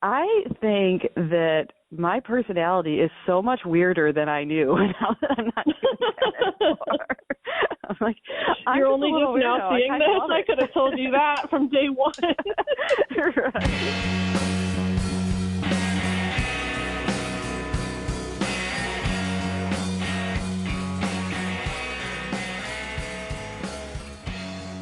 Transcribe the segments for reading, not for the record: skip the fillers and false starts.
I think that my personality is so much weirder than I knew. Now that I'm not doing that anymore. I'm like, you're only just now seeing this. I could have told you that from day one. Right.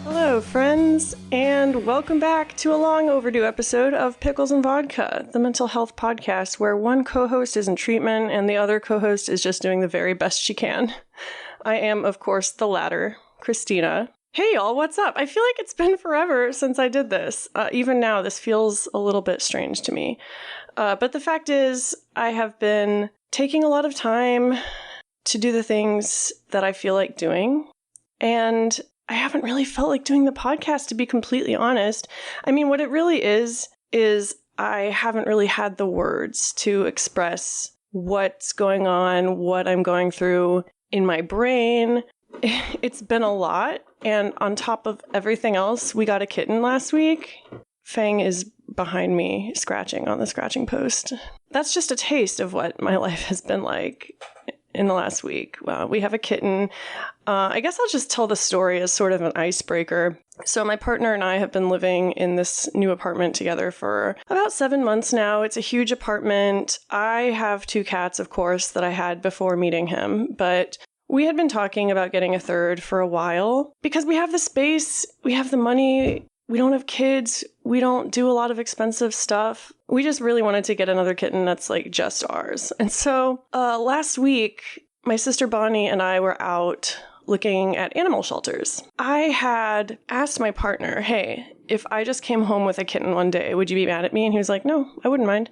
Hello, friends, and welcome back to a long overdue episode of Pickles and Vodka, the mental health podcast where one co-host is in treatment and the other co-host is just doing the very best she can. I am, of course, the latter, Christina. Hey, y'all, what's up? I feel like it's been forever since I did this. Even now, this feels a little bit strange to me. But the fact is, I have been taking a lot of time to do the things that I feel like doing, and I haven't really felt like doing the podcast, to be completely honest. I mean, what it really is I haven't really had the words to express what's going on, what I'm going through in my brain. It's been a lot. And on top of everything else, we got a kitten last week. Fang is behind me scratching on the scratching post. That's just a taste of what my life has been like in the last week. We have a kitten. I guess I'll just tell the story as sort of an icebreaker. So my partner and I have been living in this new apartment together for about 7 months now. It's a huge apartment. I have 2 cats, of course, that I had before meeting him, but we had been talking about getting a third for a while because we have the space, we have the money, we don't have kids, we don't do a lot of expensive stuff. We just really wanted to get another kitten that's like just ours. And so last week, my sister Bonnie and I were out looking at animal shelters. I had asked my partner, hey, if I just came home with a kitten one day, would you be mad at me? And he was like, no, I wouldn't mind.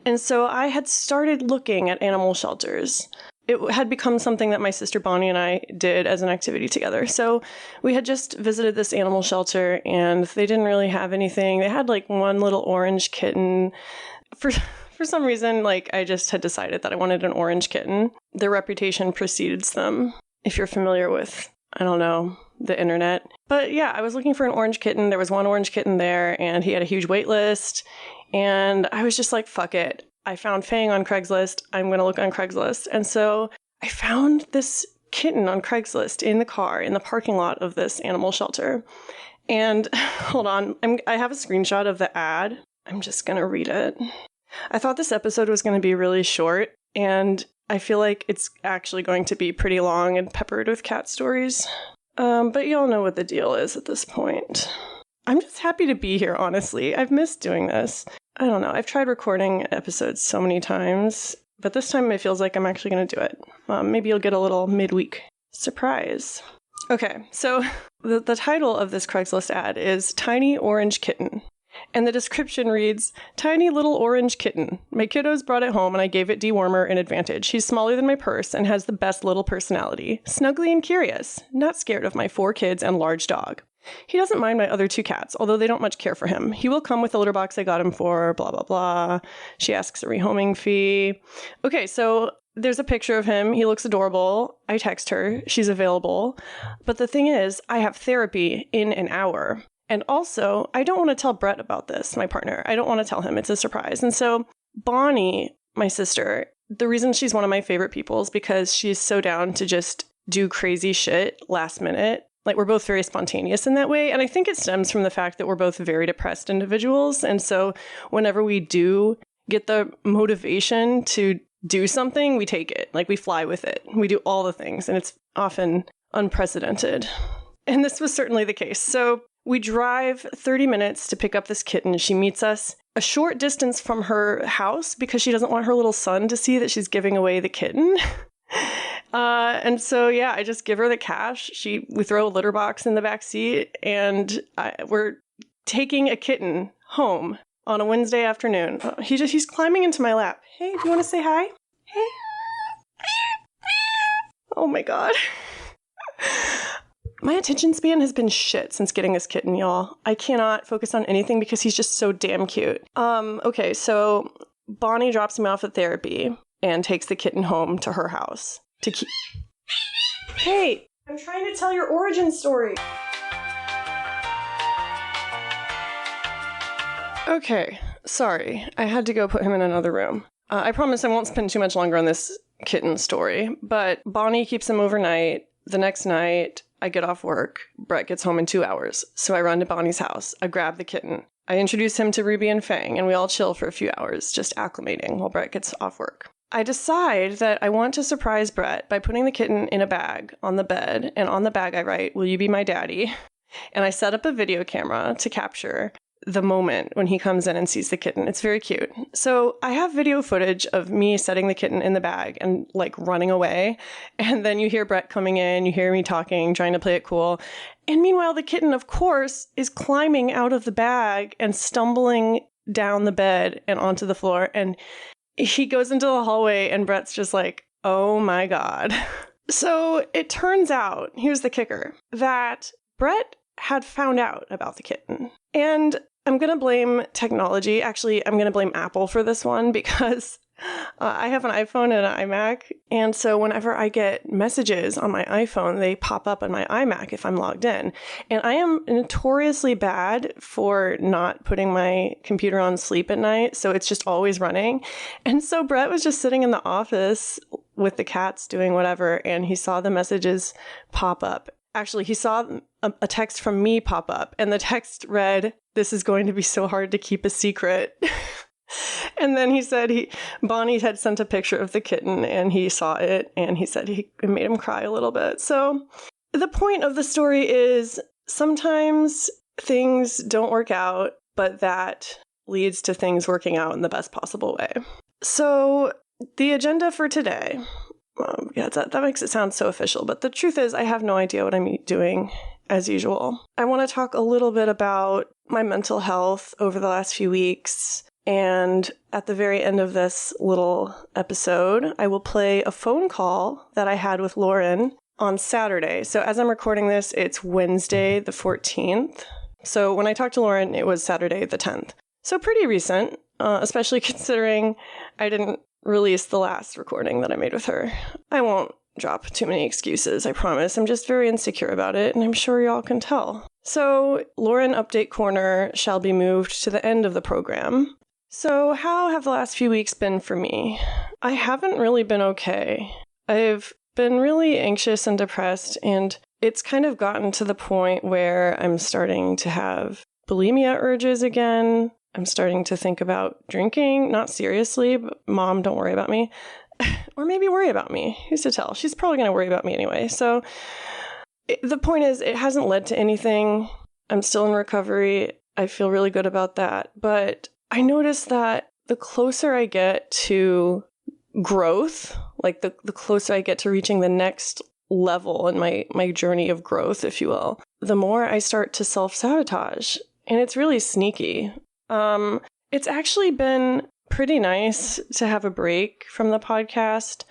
And so I had started looking at animal shelters. It had become something that my sister Bonnie and I did as an activity together. So we had just visited this animal shelter and they didn't really have anything. They had like one little orange kitten. For some reason, like I just had decided that I wanted an orange kitten. Their reputation precedes them, if you're familiar with, I don't know, the internet. But yeah, I was looking for an orange kitten. There was one orange kitten there and he had a huge wait list. And I was just like, fuck it. I found Fang on Craigslist. I'm going to look on Craigslist. And so I found this kitten on Craigslist in the car in the parking lot of this animal shelter. And hold on, I have a screenshot of the ad. I'm just going to read it. I thought this episode was going to be really short, and I feel like it's actually going to be pretty long and peppered with cat stories. But you all know what the deal is at this point. I'm just happy to be here, honestly. I've missed doing this. I don't know. I've tried recording episodes so many times, but this time it feels like I'm actually going to do it. Maybe you'll get a little midweek surprise. Okay, so the title of this Craigslist ad is Tiny Orange Kitten. And the description reads, Tiny little orange kitten. My kiddos brought it home and I gave it dewormer and advantage. He's smaller than my purse and has the best little personality. Snuggly and curious. Not scared of my 4 kids and large dog. He doesn't mind my other 2 cats, although they don't much care for him. He will come with the litter box I got him for, blah, blah, blah. She asks a rehoming fee. Okay, so there's a picture of him. He looks adorable. I text her. She's available. But the thing is, I have therapy in an hour. And also, I don't want to tell Brett about this, my partner. I don't want to tell him. It's a surprise. And so Bonnie, my sister, the reason she's one of my favorite people is because she's so down to just do crazy shit last minute. Like, we're both very spontaneous in that way. And I think it stems from the fact that we're both very depressed individuals. And so whenever we do get the motivation to do something, we take it. Like, we fly with it. We do all the things. And it's often unprecedented. And this was certainly the case. So we drive 30 minutes to pick up this kitten. She meets us a short distance from her house because she doesn't want her little son to see that she's giving away the kitten. And so, yeah, I just give her the cash. We throw a litter box in the back seat, and we're taking a kitten home on a Wednesday afternoon. He's climbing into my lap. Hey, do you want to say hi? Hey. Oh my God. My attention span has been shit since getting this kitten, y'all. I cannot focus on anything because he's just so damn cute. Okay, so Bonnie drops me off at therapy and takes the kitten home to her house to keep... Hey, I'm trying to tell your origin story. Okay, Sorry, I had to go put him in another room. I promise I won't spend too much longer on this kitten story, but Bonnie keeps him overnight. The next night, I get off work. Brett gets home in 2 hours, so I run to Bonnie's house. I grab the kitten. I introduce him to Ruby and Fang, and we all chill for a few hours, just acclimating while Brett gets off work. I decide that I want to surprise Brett by putting the kitten in a bag on the bed, and on the bag I write, "Will you be my daddy?" And I set up a video camera to capture the moment when he comes in and sees the kitten. It's very cute. So I have video footage of me setting the kitten in the bag and like running away. And then you hear Brett coming in, you hear me talking, trying to play it cool. And meanwhile, the kitten, of course, is climbing out of the bag and stumbling down the bed and onto the floor. And he goes into the hallway and Brett's just like, oh my God. So it turns out, here's the kicker, that Brett had found out about the kitten. And I'm going to blame technology. Actually, I'm going to blame Apple for this one because I have an iPhone and an iMac. And so whenever I get messages on my iPhone, they pop up on my iMac if I'm logged in. And I am notoriously bad for not putting my computer on sleep at night. So it's just always running. And so Brett was just sitting in the office with the cats doing whatever. And he saw the messages pop up. Actually, he saw a text from me pop up, and the text read, "This is going to be so hard to keep a secret." And then he said Bonnie had sent a picture of the kitten, and he saw it, and he said it made him cry a little bit. So the point of the story is sometimes things don't work out, but that leads to things working out in the best possible way. So the agenda for today... yeah, that makes it sound so official, but the truth is I have no idea what I'm doing as usual. I want to talk a little bit about my mental health over the last few weeks, and at the very end of this little episode, I will play a phone call that I had with Lauren on Saturday. So as I'm recording this, it's Wednesday the 14th. So when I talked to Lauren, it was Saturday the 10th. So pretty recent, especially considering I didn't release the last recording that I made with her. I won't drop too many excuses, I promise. I'm just very insecure about it, and I'm sure y'all can tell. So, Lauren Update Corner shall be moved to the end of the program. So, how have the last few weeks been for me? I haven't really been okay. I've been really anxious and depressed, and it's kind of gotten to the point where I'm starting to have bulimia urges again. I'm starting to think about drinking, not seriously, but Mom, don't worry about me. Or maybe worry about me. Who's to tell? She's probably going to worry about me anyway. So the point is, it hasn't led to anything. I'm still in recovery. I feel really good about that. But I noticed that the closer I get to growth, like the closer I get to reaching the next level in my journey of growth, if you will, the more I start to self-sabotage. And it's really sneaky. It's actually been pretty nice to have a break from the podcast.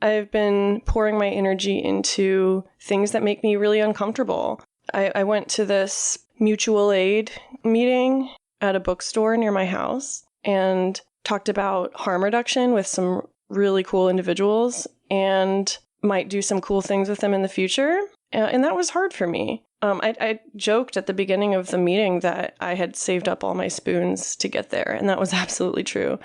I've been pouring my energy into things that make me really uncomfortable. I went to this mutual aid meeting at a bookstore near my house and talked about harm reduction with some really cool individuals and might do some cool things with them in the future. And that was hard for me. I joked at the beginning of the meeting that I had saved up all my spoons to get there, and that was absolutely true.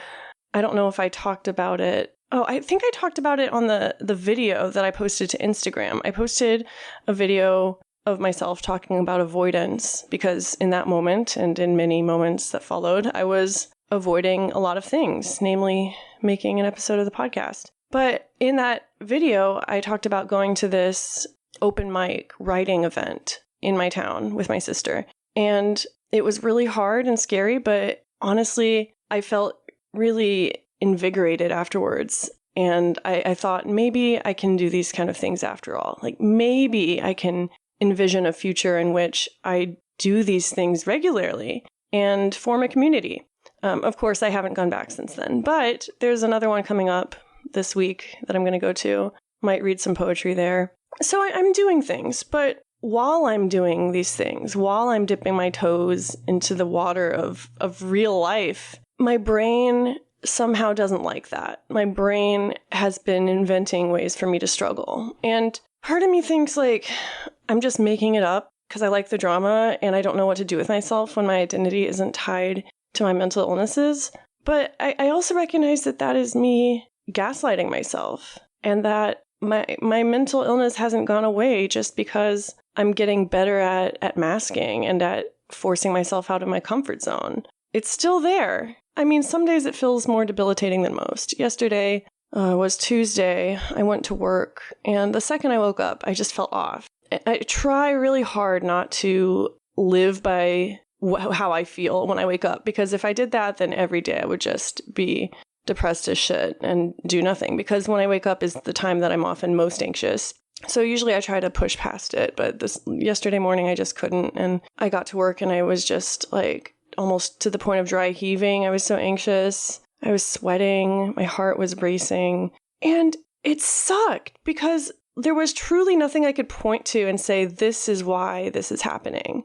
I don't know if I talked about it. Oh, I think I talked about it on the video that I posted to Instagram. I posted a video of myself talking about avoidance because in that moment and in many moments that followed, I was avoiding a lot of things, namely making an episode of the podcast. But in that video, I talked about going to this open mic writing event in my town with my sister. And it was really hard and scary, but honestly, I felt really invigorated afterwards. And I thought maybe I can do these kind of things after all. Like maybe I can envision a future in which I do these things regularly and form a community. Of course, I haven't gone back since then, but there's another one coming up this week that I'm going to go to. Might read some poetry there. So I'm doing things, but while I'm doing these things, while I'm dipping my toes into the water of real life, my brain somehow doesn't like that. My brain has been inventing ways for me to struggle. And part of me thinks like I'm just making it up because I like the drama and I don't know what to do with myself when my identity isn't tied to my mental illnesses. But I also recognize that that is me gaslighting myself, and that my mental illness hasn't gone away just because I'm getting better at masking and at forcing myself out of my comfort zone. It's still there. I mean, some days it feels more debilitating than most. Yesterday was Tuesday. I went to work, and the second I woke up, I just felt off. I try really hard not to live by how I feel when I wake up, because if I did that, then every day I would just be depressed as shit and do nothing, because when I wake up is the time that I'm often most anxious. So usually I try to push past it, but yesterday morning I just couldn't, and I got to work and I was just like almost to the point of dry heaving. I was so anxious. I was sweating. My heart was racing, and it sucked because there was truly nothing I could point to and say, this is why this is happening.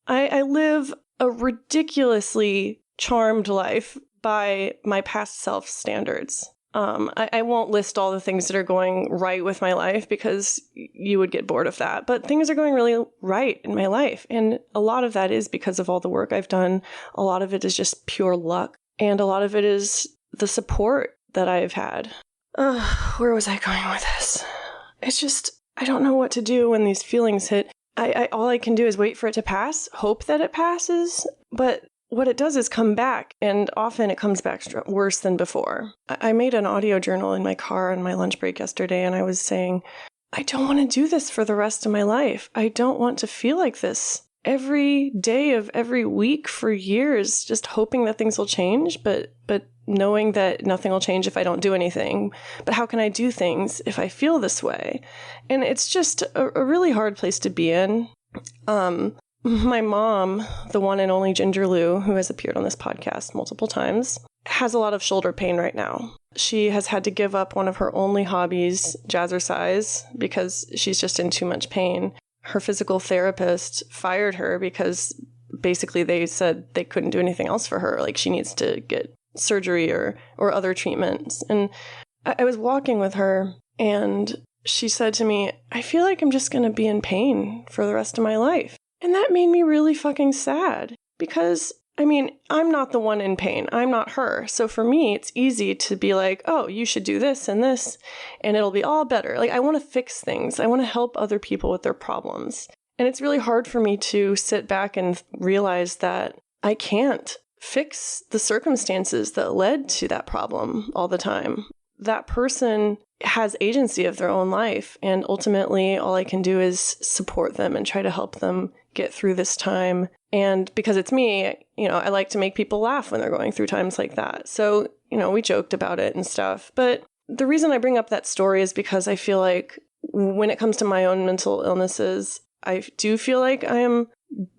I live a ridiculously charmed life by my past self standards. I won't list all the things that are going right with my life because you would get bored of that. But things are going really right in my life. And a lot of that is because of all the work I've done. A lot of it is just pure luck. And a lot of it is the support that I've had. Where was I going with this? It's just, I don't know what to do when these feelings hit. All I can do is wait for it to pass, hope that it passes. But what it does is come back, and often it comes back worse than before. I made an audio journal in my car on my lunch break yesterday, and I was saying, I don't want to do this for the rest of my life. I don't want to feel like this every day of every week for years, just hoping that things will change, but knowing that nothing will change if I don't do anything. But how can I do things if I feel this way? And it's just a really hard place to be in. My mom, the one and only Ginger Lou, who has appeared on this podcast multiple times, has a lot of shoulder pain right now. She has had to give up one of her only hobbies, jazzercise, because she's just in too much pain. Her physical therapist fired her because basically they said they couldn't do anything else for her. Like, she needs to get surgery or other treatments. And I was walking with her, and she said to me, I feel like I'm just going to be in pain for the rest of my life. And that made me really fucking sad because, I mean, I'm not the one in pain. I'm not her. So for me, it's easy to be like, oh, you should do this and this, and it'll be all better. Like, I want to fix things. I want to help other people with their problems. And it's really hard for me to sit back and realize that I can't fix the circumstances that led to that problem all the time. That person has agency of their own life, and ultimately all I can do is support them and try to help them get through this time. And because it's me, I like to make people laugh when they're going through times like that. So, we joked about it and stuff. But the reason I bring up that story is because I feel like when it comes to my own mental illnesses, I do feel like I am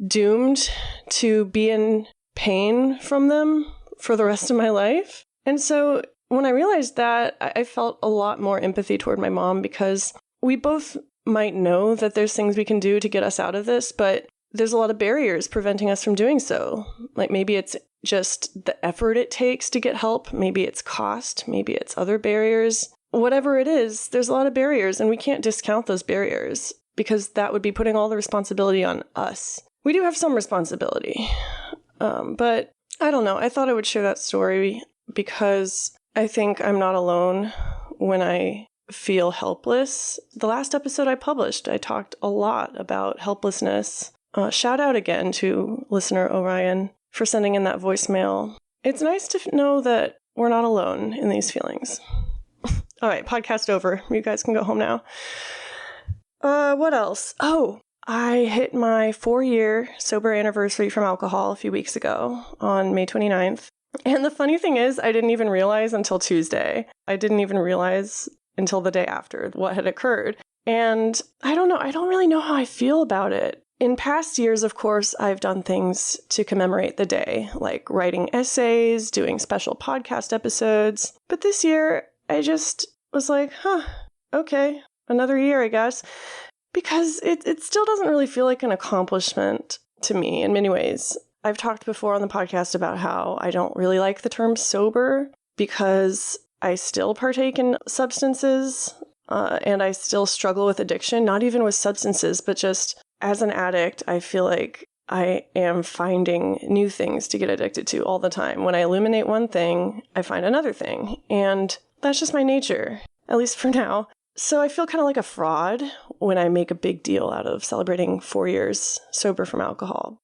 doomed to be in pain from them for the rest of my life. And so when I realized that, I felt a lot more empathy toward my mom, because we both might know that there's things we can do to get us out of this, but there's a lot of barriers preventing us from doing so. Like, maybe it's just the effort it takes to get help. Maybe it's cost. Maybe it's other barriers. Whatever it is, there's a lot of barriers, and we can't discount those barriers because that would be putting all the responsibility on us. We do have some responsibility. But I don't know. I thought I would share that story because I think I'm not alone when I feel helpless. The last episode I published, I talked a lot about helplessness. Shout out again to listener Orion for sending in that voicemail. It's nice to know that we're not alone in these feelings. All right, podcast over. You guys can go home now. What else? Oh, I hit my 4-year sober anniversary from alcohol a few weeks ago on May 29th. And the funny thing is, I didn't even realize until Tuesday. I didn't even realize until the day after what had occurred. And I don't know. I don't really know how I feel about it. In past years, of course, I've done things to commemorate the day, like writing essays, doing special podcast episodes. But this year, I just was like, okay, another year, I guess. Because it still doesn't really feel like an accomplishment to me in many ways. I've talked before on the podcast about how I don't really like the term sober because I still partake in substances and I still struggle with addiction, not even with substances, but just as an addict, I feel like I am finding new things to get addicted to all the time. When I eliminate one thing, I find another thing. And that's just my nature, at least for now. So I feel kind of like a fraud when I make a big deal out of celebrating 4 years sober from alcohol.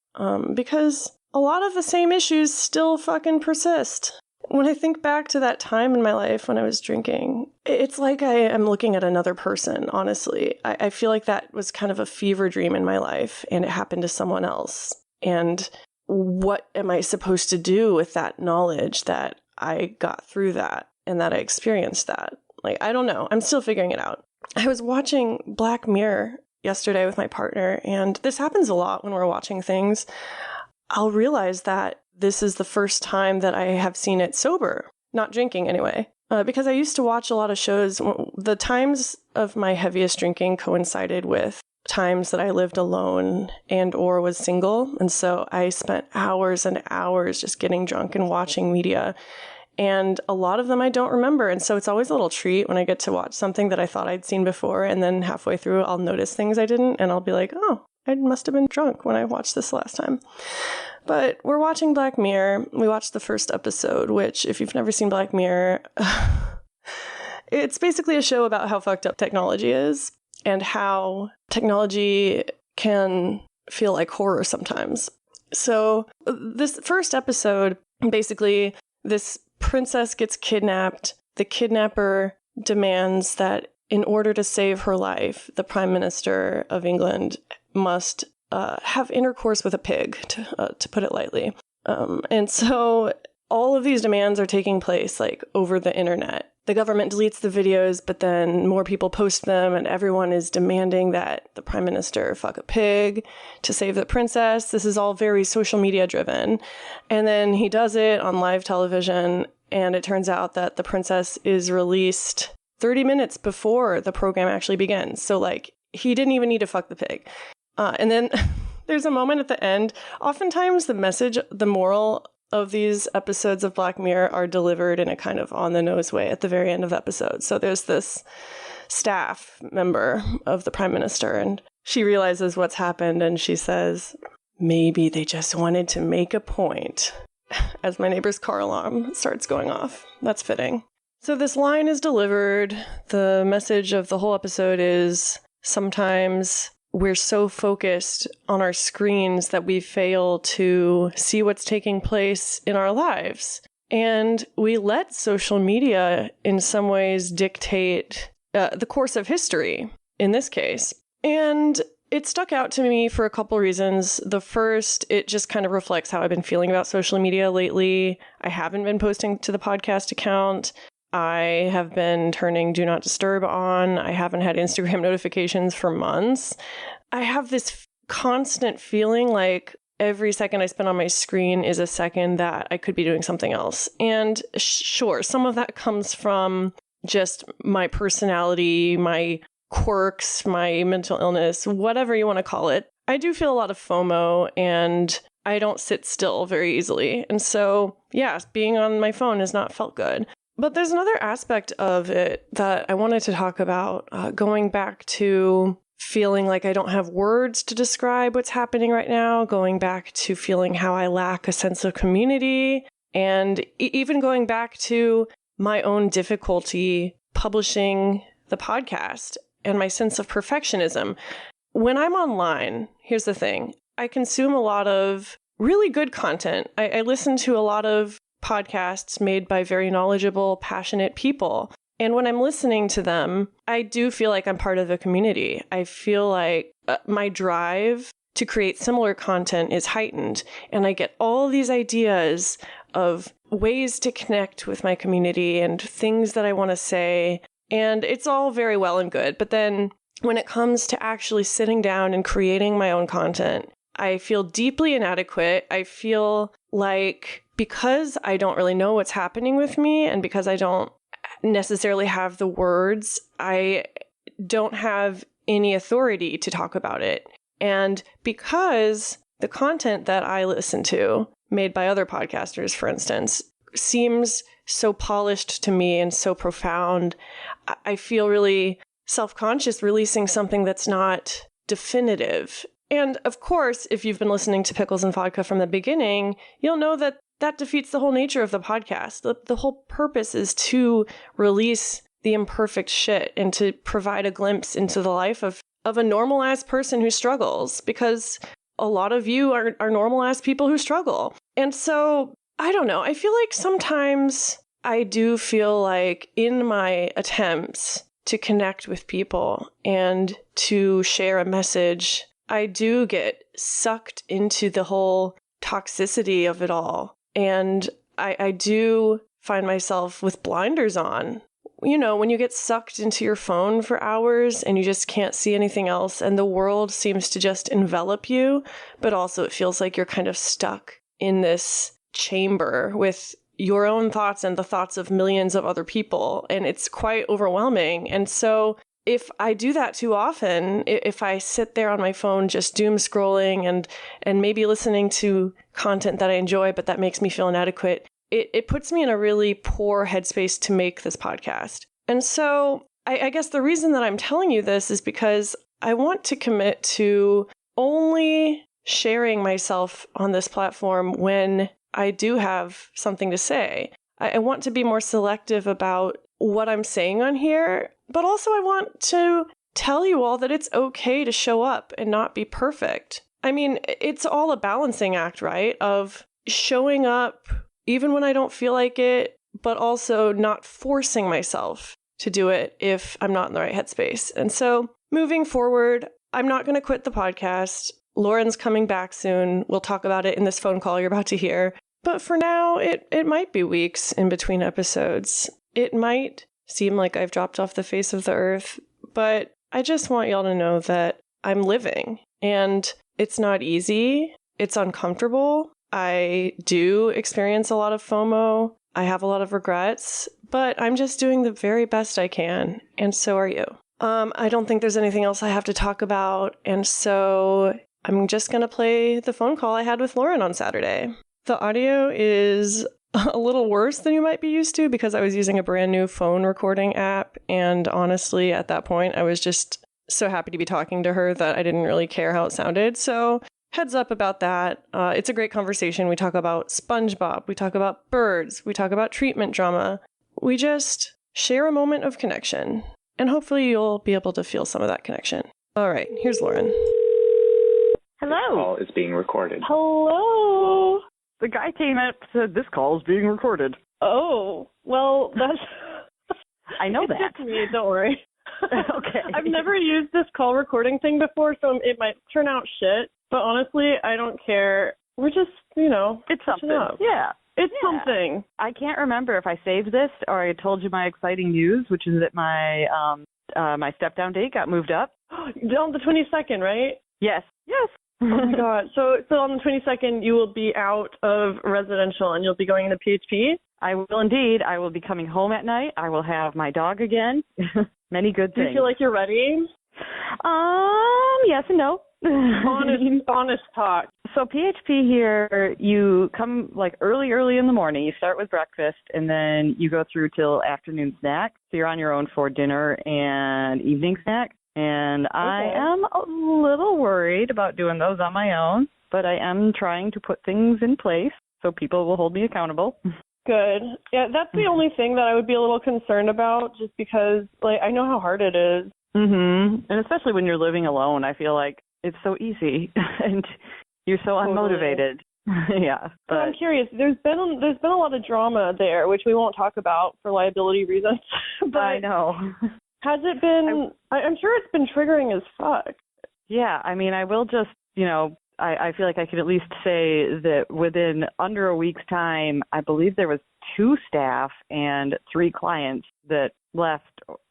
Because a lot of the same issues still fucking persist. When I think back to that time in my life when I was drinking, it's like I am looking at another person, honestly. I feel like that was kind of a fever dream in my life, and it happened to someone else. And what am I supposed to do with that knowledge that I got through that and that I experienced that? Like, I don't know. I'm still figuring it out. I was watching Black Mirror yesterday with my partner, and this happens a lot when we're watching things. I'll realize that this is the first time that I have seen it sober, not drinking anyway. Because I used to watch a lot of shows. The times of my heaviest drinking coincided with times that I lived alone and or was single. And so I spent hours and hours just getting drunk and watching media. And a lot of them I don't remember. And so it's always a little treat when I get to watch something that I thought I'd seen before. And then halfway through, I'll notice things I didn't. And I'll be like, oh, I must have been drunk when I watched this last time. But we're watching Black Mirror. We watched the first episode, which, if you've never seen Black Mirror, it's basically a show about how fucked up technology is and how technology can feel like horror sometimes. So this first episode, basically, this princess gets kidnapped. The kidnapper demands that in order to save her life, the Prime Minister of England must have intercourse with a pig, to put it lightly. And so all of these demands are taking place like over the internet. The government deletes the videos, but then more people post them, and everyone is demanding that the Prime Minister fuck a pig to save the princess. This is all very social media driven. And then he does it on live television, and it turns out that the princess is released 30 minutes before the program actually begins. So like he didn't even need to fuck the pig. And then there's a moment at the end. Oftentimes the message, the moral of these episodes of Black Mirror are delivered in a kind of on-the-nose way at the very end of the episode. So there's this staff member of the Prime Minister, and she realizes what's happened, and she says, maybe they just wanted to make a point, as my neighbor's car alarm starts going off. That's fitting. So this line is delivered. The message of the whole episode is sometimes we're so focused on our screens that we fail to see what's taking place in our lives. And we let social media in some ways dictate the course of history in this case. And it stuck out to me for a couple reasons. The first, it just kind of reflects how I've been feeling about social media lately. I haven't been posting to the podcast account. I have been turning Do Not Disturb on. I haven't had Instagram notifications for months. I have this constant feeling like every second I spend on my screen is a second that I could be doing something else. And sure, some of that comes from just my personality, my quirks, my mental illness, whatever you want to call it. I do feel a lot of FOMO, and I don't sit still very easily. And so, yeah, being on my phone has not felt good. But there's another aspect of it that I wanted to talk about, going back to feeling like I don't have words to describe what's happening right now, going back to feeling how I lack a sense of community, and even going back to my own difficulty publishing the podcast and my sense of perfectionism. When I'm online, here's the thing, I consume a lot of really good content. I listen to a lot of podcasts made by very knowledgeable, passionate people. And when I'm listening to them, I do feel like I'm part of a community. I feel like my drive to create similar content is heightened. And I get all these ideas of ways to connect with my community and things that I want to say. And it's all very well and good. But then when it comes to actually sitting down and creating my own content, I feel deeply inadequate. I feel like because I don't really know what's happening with me, and because I don't necessarily have the words, I don't have any authority to talk about it. And because the content that I listen to, made by other podcasters, for instance, seems so polished to me and so profound, I feel really self-conscious releasing something that's not definitive. And of course, if you've been listening to Pickles and Vodka from the beginning, you'll know that that defeats the whole nature of the podcast. The whole purpose is to release the imperfect shit and to provide a glimpse into the life of a normal-ass person who struggles, because a lot of you are normal-ass people who struggle. And so, I don't know, I feel like sometimes I do feel like in my attempts to connect with people and to share a message, I do get sucked into the whole toxicity of it all. And I do find myself with blinders on. You know, when you get sucked into your phone for hours and you just can't see anything else and the world seems to just envelop you, but also it feels like you're kind of stuck in this chamber with your own thoughts and the thoughts of millions of other people. And it's quite overwhelming. And so if I do that too often, if I sit there on my phone just doom scrolling and maybe listening to content that I enjoy, but that makes me feel inadequate, it puts me in a really poor headspace to make this podcast. And so I guess the reason that I'm telling you this is because I want to commit to only sharing myself on this platform when I do have something to say. I want to be more selective about what I'm saying on here, but also I want to tell you all that it's okay to show up and not be perfect. I mean, it's all a balancing act, right? Of showing up even when I don't feel like it, but also not forcing myself to do it if I'm not in the right headspace. And so moving forward, I'm not going to quit the podcast. Lauren's coming back soon. We'll talk about it in this phone call you're about to hear. But for now, it might be weeks in between episodes. It might seem like I've dropped off the face of the earth, but I just want y'all to know that I'm living. And it's not easy. It's uncomfortable. I do experience a lot of FOMO. I have a lot of regrets, but I'm just doing the very best I can. And so are you. I don't think there's anything else I have to talk about. And so I'm just going to play the phone call I had with Lauren on Saturday. The audio is a little worse than you might be used to because I was using a brand new phone recording app. And honestly, at that point, I was just so happy to be talking to her that I didn't really care how it sounded. So heads up about that. It's a great conversation. We talk about SpongeBob. We talk about birds. We talk about treatment drama. We just share a moment of connection. And hopefully you'll be able to feel some of that connection. All right, here's Lauren. Hello. This call is being recorded. Hello. The guy came up and said, this call is being recorded. Oh, well, that's... I know that. It's just me, don't worry. Okay. I've never used this call recording thing before, so it might turn out shit. But honestly, I don't care. We're just, it's something. Yeah. It's something. I can't remember if I saved this or I told you my exciting news, which is that my my step-down date got moved up. On the 22nd, right? Yes. Yes. Oh my God. So on the 22nd, you will be out of residential and you'll be going into PHP? I will indeed. I will be coming home at night. I will have my dog again. Many good things. Do you feel like you're ready? Yes and no. Honest talk. So PHP here, you come like early in the morning. You start with breakfast and then you go through till afternoon snack. So you're on your own for dinner and evening snack. And okay. I am a little worried about doing those on my own, but I am trying to put things in place so people will hold me accountable. Good. Yeah, that's the only thing that I would be a little concerned about just because, I know how hard it is. Mm-hmm. And especially when you're living alone, I feel like it's so easy and you're so unmotivated. Yeah. But I'm curious. There's been a lot of drama there, which we won't talk about for liability reasons. But I know. Has it been? I'm sure it's been triggering as fuck. Yeah. I mean, I will just, I feel like I could at least say that within under a week's time, I believe there was 2 staff and 3 clients that left.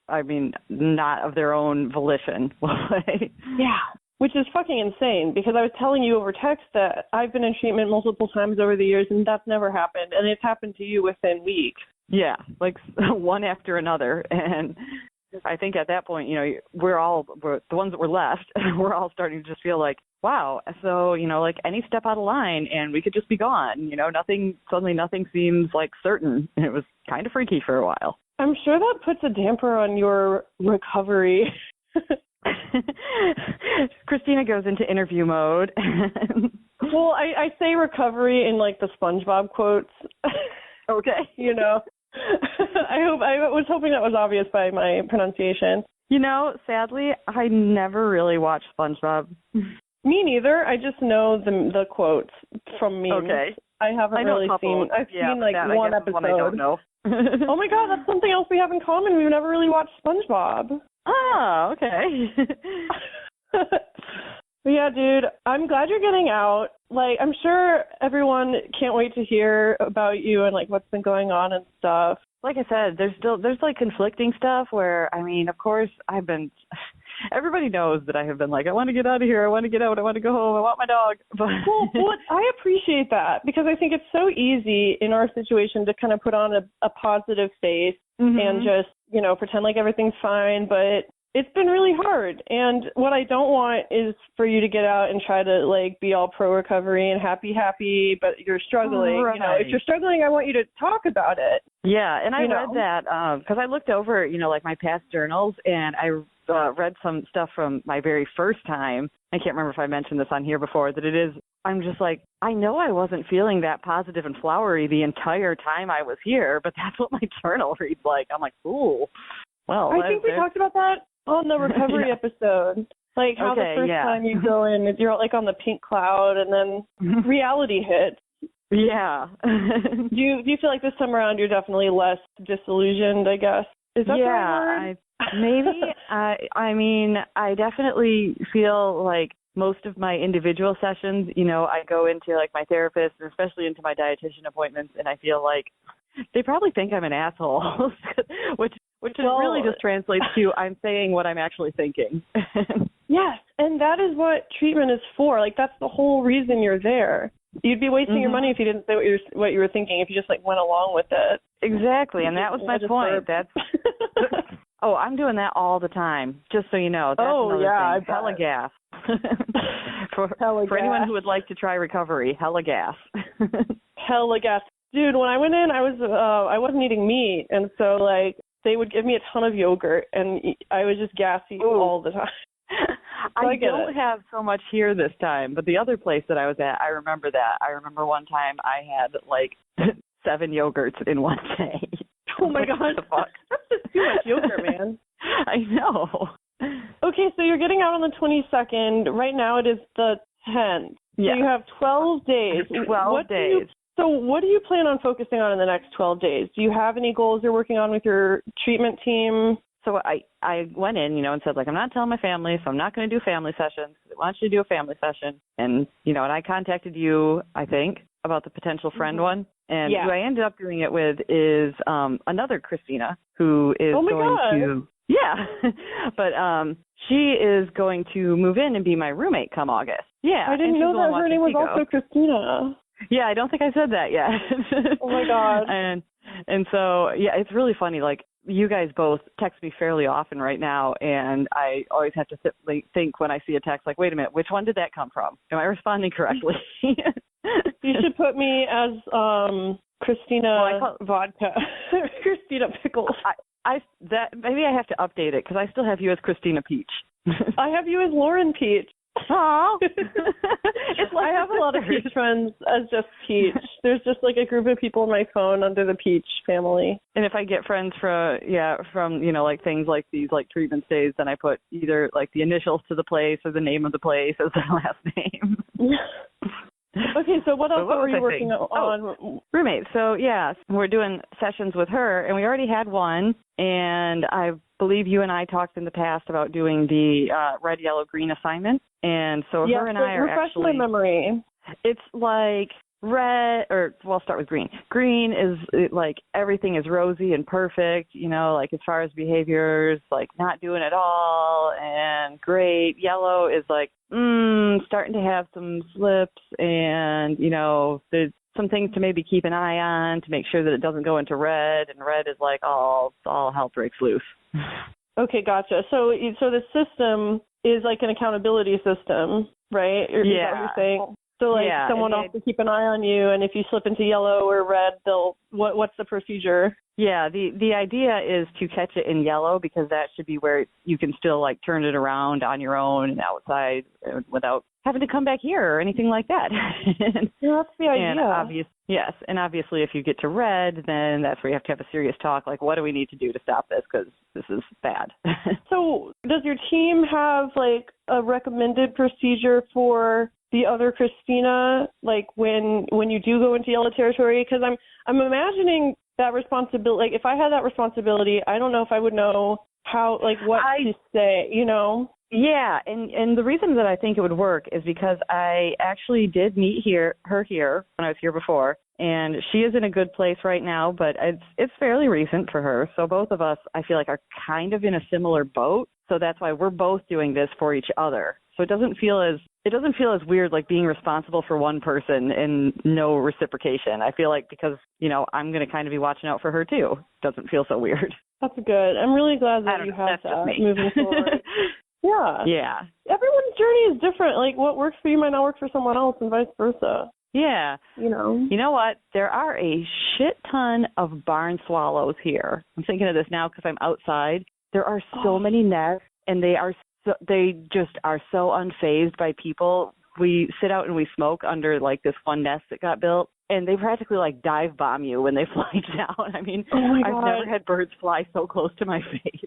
I mean, not of their own volition. Yeah. Which is fucking insane because I was telling you over text that I've been in treatment multiple times over the years and that's never happened. And it's happened to you within weeks. Yeah, like one after another. And I think at that point, we're the ones that were left, we're all starting to just feel like, wow, so, like any step out of line and we could just be gone. Suddenly nothing seems like certain. And it was kind of freaky for a while. I'm sure that puts a damper on your recovery. Christina goes into interview mode. Well, I say recovery in like the SpongeBob quotes. Okay. You know, I was hoping that was obvious by my pronunciation. You know, sadly, I never really watched SpongeBob. Me neither. I just know the quotes from memes. Okay. I haven't really seen. I've seen like one episode. One I don't know. Oh my God, that's something else we have in common. We've never really watched SpongeBob. Oh, okay. But yeah, dude, I'm glad you're getting out. Like, I'm sure everyone can't wait to hear about you and like what's been going on and stuff. Like I said, there's like conflicting stuff where, I mean, of course, everybody knows that I have been like, I want to get out of here, I want to get out, I want to go home, I want my dog. But well, I appreciate that because I think it's so easy in our situation to kind of put on a positive face and just, you know, pretend like everything's fine, but it's been really hard. And what I don't want is for you to get out and try to like be all pro recovery and happy, but you're struggling. Right. You know, if you're struggling, I want you to talk about it. Yeah, and I read that because I looked over, you know, like my past journals, and I read some stuff from my very first time. I can't remember if I mentioned this on here before, that it is, I'm just like, I know I wasn't feeling that positive and flowery the entire time I was here, but that's what my journal reads like. I'm like, ooh, well. I think we talked about that on the recovery episode. Like how the first time you go in, you're like on the pink cloud, and then reality hits. Yeah. Do you feel like this time around you're definitely less disillusioned, I guess? Is that the right word? Maybe. I mean, I definitely feel like most of my individual sessions, you know, I go into like my therapist and especially into my dietitian appointments, and I feel like they probably think I'm an asshole, which really just translates to I'm saying what I'm actually thinking. Yes, and that is what treatment is for. Like, that's the whole reason you're there. You'd be wasting your money if you didn't say what you were thinking, if you just like went along with it. Exactly, and that was my point. That's oh, I'm doing that all the time, just so you know. That's another thing. Hella gas. For anyone who would like to try recovery, hella gas. Hella gas. Dude, when I went in, I wasn't eating meat, and so like they would give me a ton of yogurt, and I was just gassy all the time. I don't have so much here this time, but the other place that I was at, I remember that. I remember one time I had like 7 yogurts in one day. Oh my gosh. That's just too much yogurt, man. I know. Okay, so you're getting out on the 22nd. Right now it is the 10th. Yeah. So you have 12 days. 12 days. So what do you plan on focusing on in the next 12 days? Do you have any goals you're working on with your treatment team? So I went in, you know, and said, like, I'm not telling my family, so I'm not going to do family sessions. I want you to do a family session. And, you know, and I contacted you, I think, about the potential friend one. And who I ended up doing it with is another Christina who is to – yeah. But she is going to move in and be my roommate come August. Yeah. I didn't know that her name was also Christina. Yeah, I don't think I said that yet. Oh, my God. And so, yeah, it's really funny. Like, you guys both text me fairly often right now, and I always have to think when I see a text, like, wait a minute, which one did that come from? Am I responding correctly? You should put me as Christina Vodka. Christina Pickles. Maybe I have to update it because I still have you as Christina Peach. I have you as Lauren Peach. Aww. I have a lot of Peach friends as just Peach. There's just like a group of people in my phone under the Peach family. And if I get friends from you know, like things like these, like treatment stays, then I put either like the initials to the place or the name of the place as their last name. Okay, so what else were you working on? Oh, roommate. So, yeah, we're doing sessions with her, and we already had one, and I believe you and I talked in the past about doing the red, yellow, green assignment, and so her and I are actually... refresh my memory. It's like red, or well, I'll start with green. Green is like everything is rosy and perfect, you know, like as far as behaviors, like not doing it all and great. Yellow is like starting to have some slips, and you know, there's some things to maybe keep an eye on to make sure that it doesn't go into red, and red is like all hell breaks loose. Okay, gotcha. So the system is like an accountability system, right? Is that what you're saying? So, like, someone else will keep an eye on you, and if you slip into yellow or red, what's the procedure? Yeah, the idea is to catch it in yellow because that should be where you can still, like, turn it around on your own and outside without having to come back here or anything like that. Yeah, that's the idea. And obviously if you get to red, then that's where you have to have a serious talk, like, what do we need to do to stop this because this is bad. So does your team have, like, a recommended procedure for the other Christina, like, when you do go into yellow territory? Because I'm imagining that responsibility. Like, if I had that responsibility, I don't know if I would know how, like, what to say, you know? Yeah, and the reason that I think it would work is because I actually did meet her here when I was here before, and she is in a good place right now, but it's fairly recent for her. So both of us, I feel like, are kind of in a similar boat. So that's why we're both doing this for each other. So it doesn't feel as weird, like being responsible for one person and no reciprocation. I feel like because, you know, I'm going to kind of be watching out for her too. Doesn't feel so weird. That's good. I'm really glad that you have that moving forward. Yeah. Everyone's journey is different. Like, what works for you might not work for someone else and vice versa. Yeah. You know. You know what? There are a shit ton of barn swallows here. I'm thinking of this now because I'm outside. There are so many nests, and they just are so unfazed by people. We sit out and we smoke under, like, this one nest that got built, and they practically, like, dive bomb you when they fly down. I mean, I've never had birds fly so close to my face.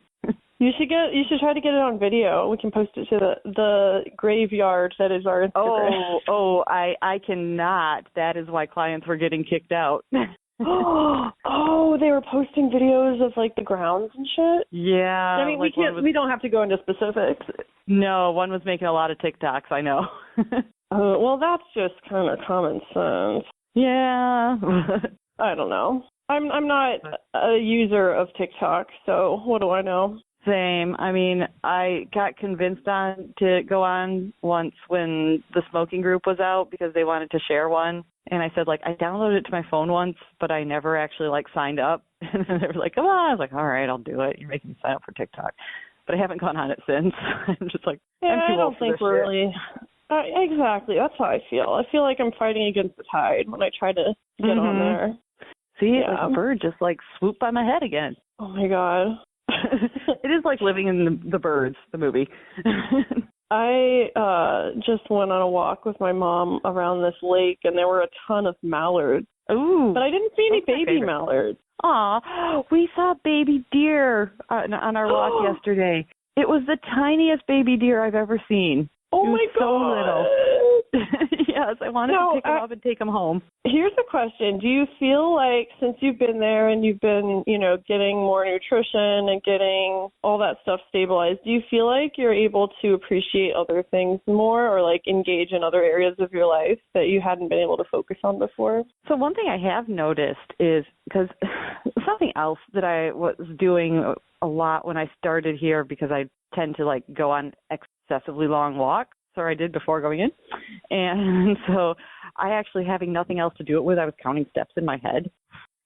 You should try to get it on video. We can post it to the graveyard that is our Instagram. I cannot. That is why clients were getting kicked out. Oh, they were posting videos of, like, the grounds and shit? Yeah. I mean, like, we don't have to go into specifics. No, one was making a lot of TikToks, I know. Well, that's just kind of common sense. Yeah. I don't know. I'm not a user of TikTok, so what do I know? Same. I mean, I got convinced to go on once when the smoking group was out because they wanted to share one. And I said, like, I downloaded it to my phone once, but I never actually, like, signed up. And they were like, come on. I was like, all right, I'll do it. You're making me sign up for TikTok. But I haven't gone on it since. I'm just like, I'm too old for this shit. Really. Exactly. That's how I feel. I feel like I'm fighting against the tide when I try to get on there. See, like a bird just, like, swooped by my head again. Oh, my God. It is like living in the Birds, the movie. I just went on a walk with my mom around this lake, and there were a ton of mallards. Ooh. But I didn't see any baby mallards. Aw, we saw baby deer on our walk yesterday. It was the tiniest baby deer I've ever seen. Oh, my God. So little. Yes, I wanted to pick him up and take him home. Here's a question. Do you feel like since you've been there and you've been, you know, getting more nutrition and getting all that stuff stabilized, do you feel like you're able to appreciate other things more or, like, engage in other areas of your life that you hadn't been able to focus on before? So one thing I have noticed is because something else that I was doing a lot when I started here because I tend to, like, go on excessively long walks. Or I did before going in. And so I actually, having nothing else to do it with, I was counting steps in my head.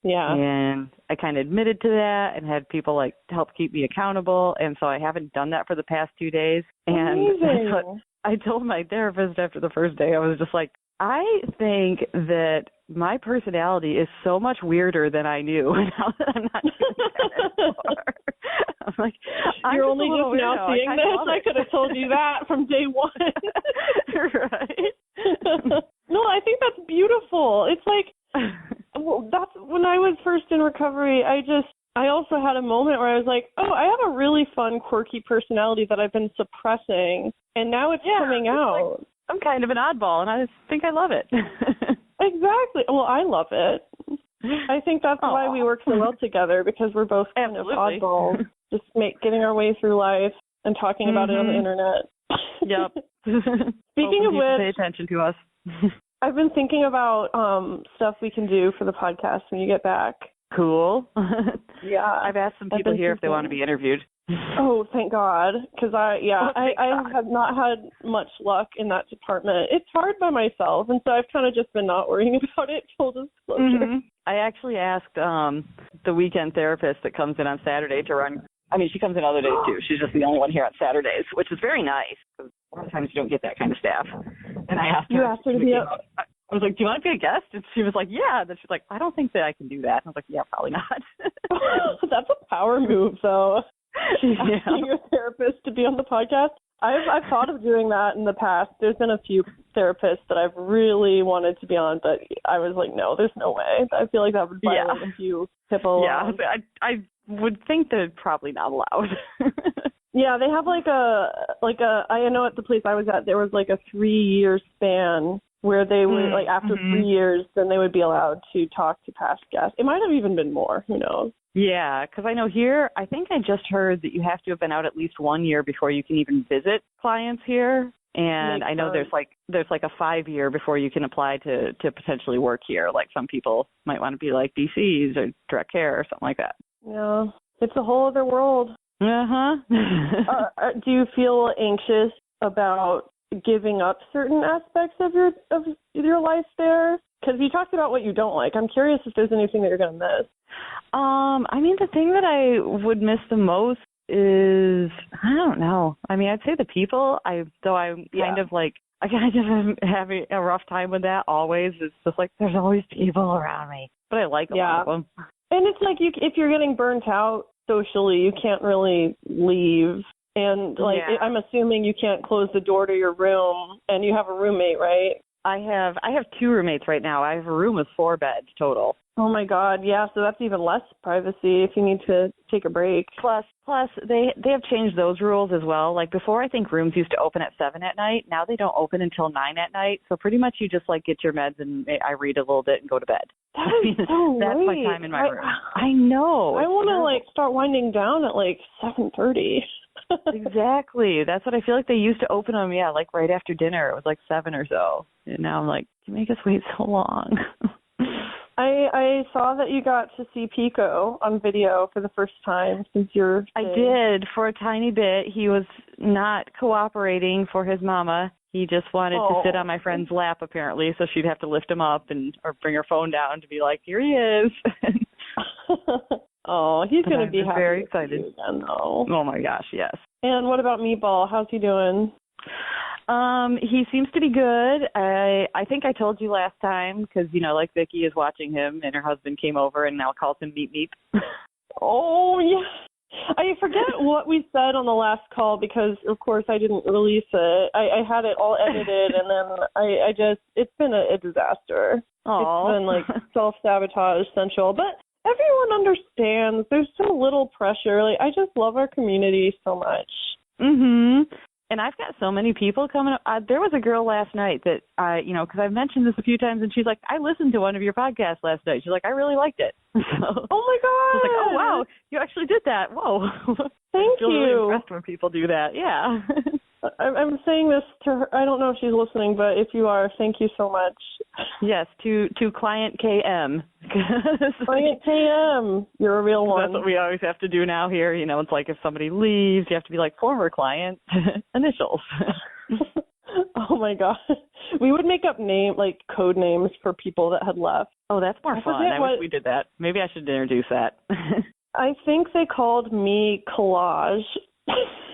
Yeah. And I kind of admitted to that and had people, like, help keep me accountable. And so I haven't done that for the past 2 days. And that's what I told my therapist after the first day. I was just like, I think that my personality is so much weirder than I knew. Now that I'm not doing that anymore. I'm like, you're only just now seeing this. I could have told you that from day one. Right. No, I think that's beautiful. It's like, that's when I was first in recovery. I also had a moment where I was like, oh, I have a really fun, quirky personality that I've been suppressing, and now it's coming out. Like, I'm kind of an oddball, and I think I love it. Exactly. Well, I love it. I think that's why we work so well together, because we're both kind of oddballs, just getting our way through life and talking about it on the internet. Yep. Speaking of which, pay attention to us. I've been thinking about stuff we can do for the podcast when you get back. Cool. Yeah. I've asked some people here if they want to be interviewed. Oh, thank God. Because I have not had much luck in that department. It's hard by myself, and so I've kind of just been not worrying about it, full disclosure. Mm-hmm. I actually asked the weekend therapist that comes in on Saturday to run. I mean, she comes in other days, too. She's just the only one here on Saturdays, which is very nice, because a lot of times you don't get that kind of staff. And I asked her. You asked her to be I was like, do you want to be a guest? And she was like, yeah. And then she's like, I don't think that I can do that. And I was like, yeah, probably not. That's a power move, though. Yeah. Asking your therapist to be on the podcast. I've thought of doing that in the past. There's been a few therapists that I've really wanted to be on, but I was like, no, there's no way. I feel like that would violate a few HIPAA laws. Yeah, I would think that probably not allowed. Yeah, they have I know at the place I was at, there was like a 3-year span where they would, like, after 3 years, then they would be allowed to talk to past guests. It might have even been more. Who knows? Yeah, because I know here, I think I just heard that you have to have been out at least 1 year before you can even visit clients here. And I know there's like a 5-year before you can apply to potentially work here. Like some people might want to be like DCs or direct care or something like that. Yeah, it's a whole other world. Do you feel anxious about giving up certain aspects of your life there? Because you talked about what you don't like. I'm curious if there's anything that you're going to miss. I mean, the thing that I would miss the most is, I don't know. I mean, I'd say the people. I'm kind of like, I kind of am having a rough time with that always. It's just like there's always people around me, but I like a lot of them. And it's like if you're getting burnt out socially, you can't really leave. And I'm assuming you can't close the door to your room, and you have a roommate, right? I have 2 roommates right now. I have a room with 4 beds total. Oh my God, yeah. So that's even less privacy if you need to take a break. Plus, they have changed those rules as well. Like before, I think rooms used to open at 7 at night. Now they don't open until 9 at night. So pretty much you just like get your meds and I read a little bit and go to bed. That is so That's my time in my room. I know. I want to start winding down at 7:30. Exactly. That's what I feel like they used to open them. Yeah, like right after dinner. It was like 7 or so. And now I'm like, you make us wait so long. I saw that you got to see Pico on video for the first time since your stay. I did, for a tiny bit. He was not cooperating for his mama. He just wanted to sit on my friend's lap, apparently, so she'd have to lift him up or bring her phone down to be like, here he is. Oh, he's going to be happy. Very excited. Again, though. Oh, my gosh, yes. And what about Meatball? How's he doing? He seems to be good. I think I told you last time because, like Vicky is watching him and her husband came over and now calls him Meep Meep. Oh, yeah. I forget what we said on the last call because, of course, I didn't release it. I had it all edited and then it's been a disaster. Aww. It's been self-sabotage central. But everyone understands. There's so little pressure. I just love our community so much. Mm-hmm. And I've got so many people coming up. There was a girl last night that because I've mentioned this a few times, and she's like, I listened to one of your podcasts last night. She's like, I really liked it. So, oh, my God. I was like, oh, wow, you actually did that. Whoa. Thank you. I'm really impressed when people do that. Yeah. I'm saying this to her. I don't know if she's listening, but if you are, thank you so much. Yes, to Client KM. Client KM, you're a real one. That's what we always have to do now here. It's like if somebody leaves, you have to be like former client initials. Oh my God. We would make up code names for people that had left. Oh, that's more fun. I wish we did that. Maybe I should introduce that. I think they called me Collage.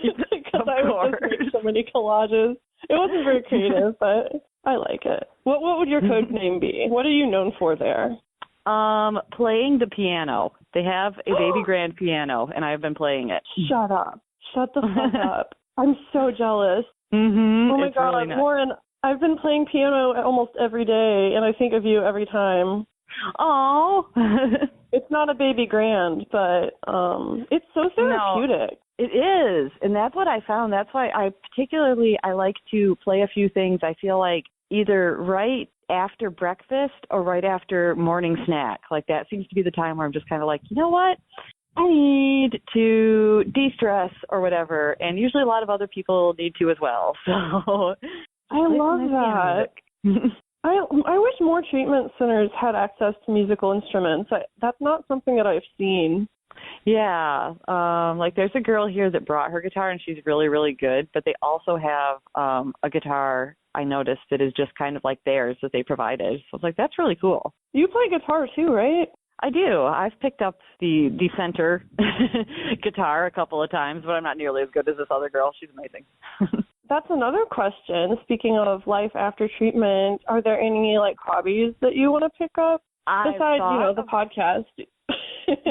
Because I would just make so many collages. It wasn't very creative, but I like it. What would your code name be? What are you known for there? Playing the piano. They have a baby grand piano, and I've been playing it. Shut up. Shut the fuck up. I'm so jealous. Mm-hmm. Oh my God, really Lauren, I've been playing piano almost every day, and I think of you every time. Oh. It's not a baby grand, but it's so therapeutic. No. It is, and that's what I found. That's why I like to play a few things. I feel like either right after breakfast or right after morning snack. Like that seems to be the time where I'm just kind of like, you know what? I need to de-stress or whatever, and usually a lot of other people need to as well. So I love that. I wish more treatment centers had access to musical instruments. That's not something that I've seen. Yeah, there's a girl here that brought her guitar and she's really, really good, but they also have a guitar I noticed that is just kind of like theirs that they provided. So I was like, that's really cool. You play guitar too, right? I do. I've picked up the center guitar a couple of times, but I'm not nearly as good as this other girl. She's amazing. that's another question. Speaking of life after treatment, are there any like hobbies that you want to pick up besides, the podcast?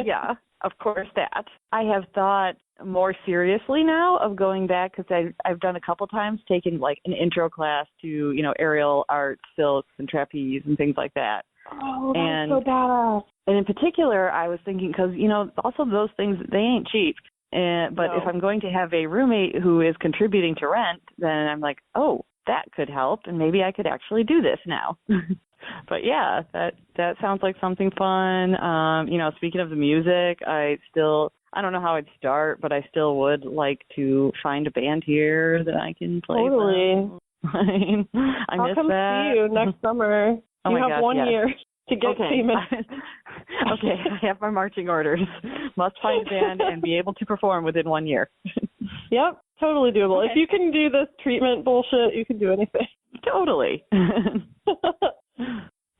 Yeah, of course that. I have thought more seriously now of going back because I've done a couple times taking like an intro class to, aerial art, silks and trapeze and things like that. Oh, that's so badass. And in particular, I was thinking because, also those things, they ain't cheap. But if I'm going to have a roommate who is contributing to rent, then I'm like, oh, that could help, and maybe I could actually do this now. But yeah, that sounds like something fun. Speaking of the music, I don't know how I'd start, but I still would like to find a band here that I can play. Totally. I'll come that. see you next summer. Oh you my have gosh, 1 year to get famous. Okay, I have my marching orders. Must find a band and be able to perform within 1 year. Yep, totally doable. Okay. If you can do this treatment bullshit, you can do anything. Totally.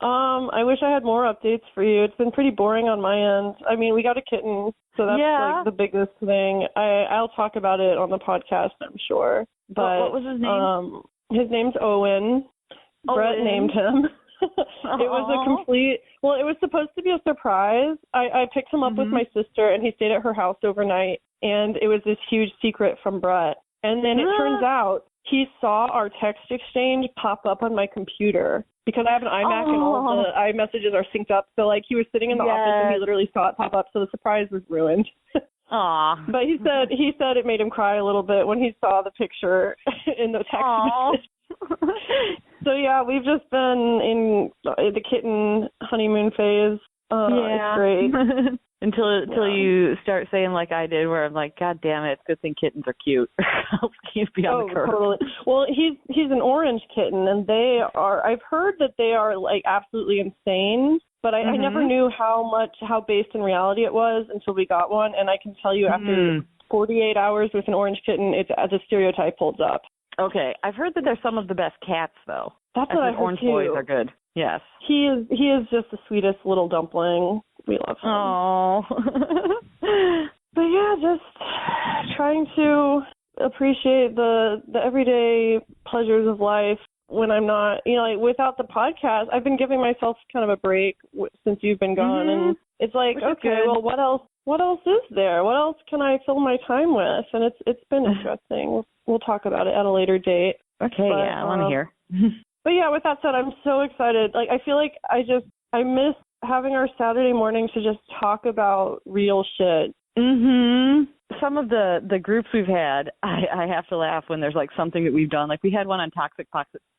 I wish I had more updates for you. It's been pretty boring on my end. I mean, we got a kitten, so that's like the biggest thing. I'll talk about it on the podcast, I'm sure. But what was his name? His name's Owen. Brett named him. It was supposed to be a surprise. I picked him up with my sister, and he stayed at her house overnight, and it was this huge secret from Brett. And then it turns out he saw our text exchange pop up on my computer because I have an iMac and all of the iMessages are synced up. So, like, he was sitting in the office and he literally saw it pop up, so the surprise was ruined. Aw. But he said it made him cry a little bit when he saw the picture in the text message. So yeah, we've just been in the kitten honeymoon phase. It's great. Until you start saying like I did, where I'm like, God damn it, it's a good thing kittens are cute. Can't be on the curve. Totally. Well, he's an orange kitten, and I've heard that they are like absolutely insane. But I never knew how based in reality it was until we got one, and I can tell you after 48 hours with an orange kitten, the stereotype holds up. Okay, I've heard that they're some of the best cats, though. That's what I heard orange too. Boys are good. Yes. He is just the sweetest little dumpling. We love him. Oh. But yeah, just trying to appreciate the everyday pleasures of life when I'm not, like without the podcast. I've been giving myself kind of a break since you've been gone, and it's like, okay, well, what else is there? What else can I fill my time with? And it's been interesting. We'll talk about it at a later date. Okay, I want to hear. But yeah, with that said, I'm so excited. Like, I feel like I miss having our Saturday mornings to just talk about real shit. Some of the groups we've had, I have to laugh when there's like something that we've done. Like we had one on toxic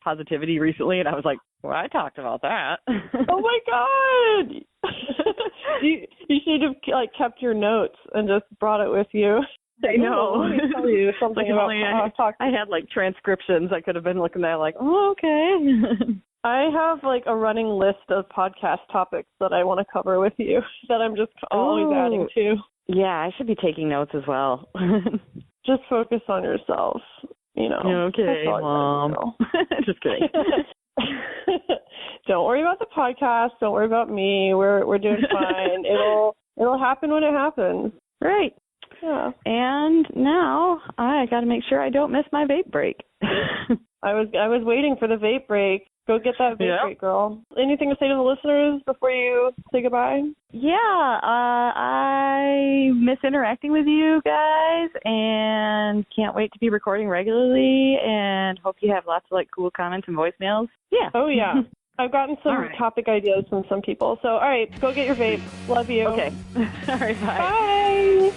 positivity recently, and I was like, well, I talked about that. Oh my God! you should have like kept your notes and just brought it with you. I know. Let me tell you something about toxic. I had like transcriptions. I could have been looking at like, oh, okay. I have like a running list of podcast topics that I want to cover with you that I'm just always adding to. Yeah, I should be taking notes as well. Just focus on yourself, Okay, Mom. Just kidding. Don't worry about the podcast. Don't worry about me. We're doing fine. It'll happen when it happens. Right. Yeah. And now I got to make sure I don't miss my vape break. I was waiting for the vape break. Go get that vape break, girl. Anything to say to the listeners before you say goodbye? Yeah, I miss interacting with you guys and can't wait to be recording regularly and hope you have lots of like cool comments and voicemails. Yeah. Oh, yeah. I've gotten some topic ideas from some people. So, all right, go get your vape. Love you. Okay. All right, bye. Bye.